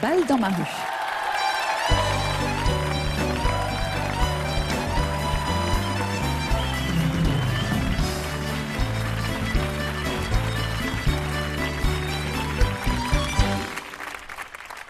Balle dans ma rue.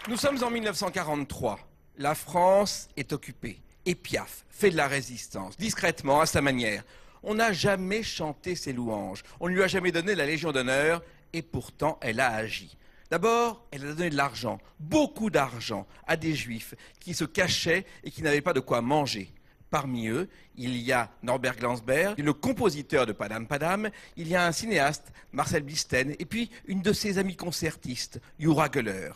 Nous sommes en 1943. La France est occupée. Et Piaf fait de la résistance, discrètement, à sa manière. On n'a jamais chanté ses louanges. On ne lui a jamais donné la Légion d'honneur. Et pourtant, elle a agi. D'abord, elle a donné de l'argent, beaucoup d'argent, à des juifs qui se cachaient et qui n'avaient pas de quoi manger. Parmi eux, il y a Norbert Glansberg, le compositeur de Padam Padam, il y a un cinéaste, Marcel Blisten, et puis une de ses amies concertistes, Jura Geller.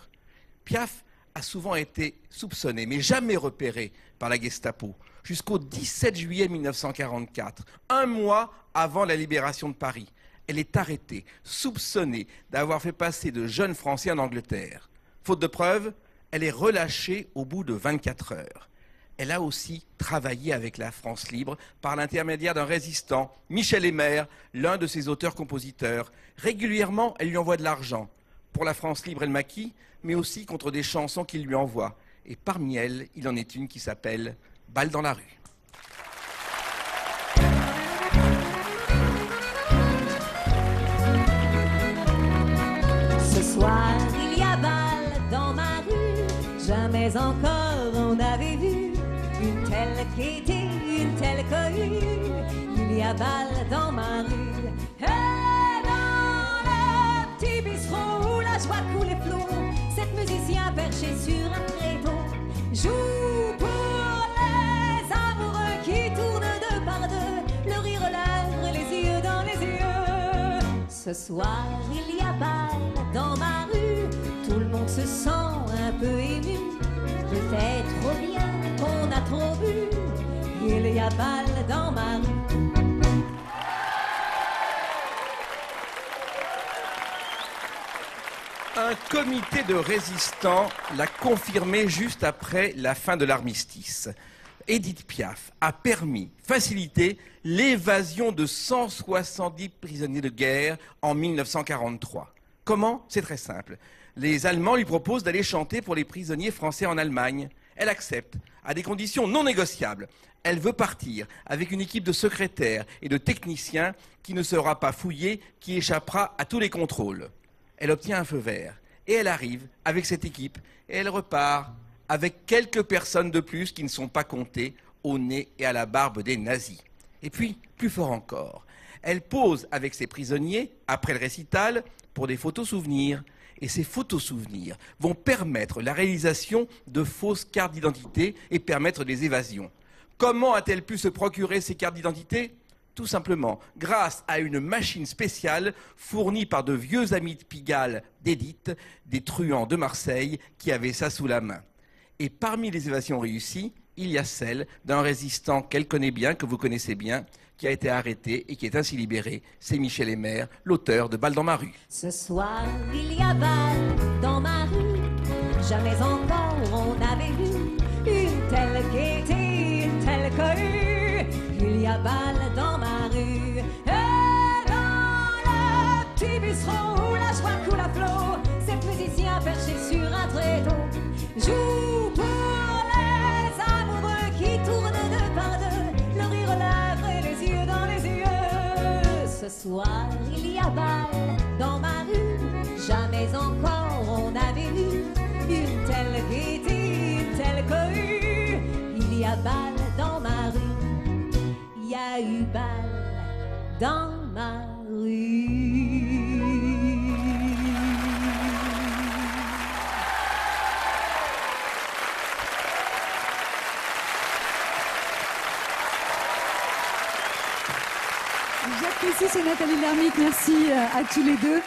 Piaf a souvent été soupçonné, mais jamais repéré par la Gestapo, jusqu'au 17 juillet 1944, un mois avant la libération de Paris. Elle est arrêtée, soupçonnée d'avoir fait passer de jeunes Français en Angleterre. Faute de preuves, elle est relâchée au bout de 24 heures. Elle a aussi travaillé avec la France libre par l'intermédiaire d'un résistant, Michel Eymer, l'un de ses auteurs-compositeurs. Régulièrement, elle lui envoie de l'argent. Pour la France libre et le maquis, mais aussi contre des chansons qu'il lui envoie. Et parmi elles, il en est une qui s'appelle « Balle dans la rue ». Ce soir, il y a balle dans ma rue. Jamais encore on n'avait vu une telle gaieté, une telle cohue. Il y a balle dans ma rue. Et dans le petit bistrot où la joie coule et flot, sept musiciens perchés sur un tréteau jouent pour les amoureux qui tournent deux par deux, le rire aux lèvres et les yeux dans les yeux. Ce soir, il y a balle dans ma rue. Tout le monde se sent un peu ému. Peut-être trop bien qu'on a trop bu. Il y a balle dans ma rue. Un comité de résistants l'a confirmé juste après la fin de l'armistice. Édith Piaf a permis, facilité l'évasion de 170 prisonniers de guerre en 1943. Comment? C'est très simple. Les Allemands lui proposent d'aller chanter pour les prisonniers français en Allemagne. Elle accepte, à des conditions non négociables. Elle veut partir avec une équipe de secrétaires et de techniciens qui ne sera pas fouillée, qui échappera à tous les contrôles. Elle obtient un feu vert et elle arrive avec cette équipe et elle repart avec quelques personnes de plus qui ne sont pas comptées au nez et à la barbe des nazis. Et puis, plus fort encore, elle pose avec ses prisonniers, après le récital, pour des photos souvenirs. Et ces photos souvenirs vont permettre la réalisation de fausses cartes d'identité et permettre des évasions. Comment a-t-elle pu se procurer ces cartes d'identité ? Tout simplement, grâce à une machine spéciale fournie par de vieux amis de Pigalle d'Édith, des truands de Marseille qui avaient ça sous la main. Et parmi les évasions réussies, il y a celle d'un résistant qu'elle connaît bien, que vous connaissez bien, qui a été arrêté et qui est ainsi libéré. C'est Michel Eymer, l'auteur de Balle dans ma rue. Ce soir, il y a balle dans ma rue. Jamais encore on n'avait vu une telle gaieté, une telle cohue. Il y a balle dans ma rue. Et dans le petit bistrot où la joie coule à flot, sept musiciens perchés sur un tréteau jouent pour les amoureux qui tournent deux par deux, le rire aux lèvres et les yeux dans les yeux. Ce soir, il y a balle dans ma rue. Jamais encore on n'avait vu une telle gaieté, une telle cohue. Il y a balle dans ma rue. Il y a eu balle dans ma rue. Jacques Plessis et Nathalie Lhermitte, merci à tous les deux.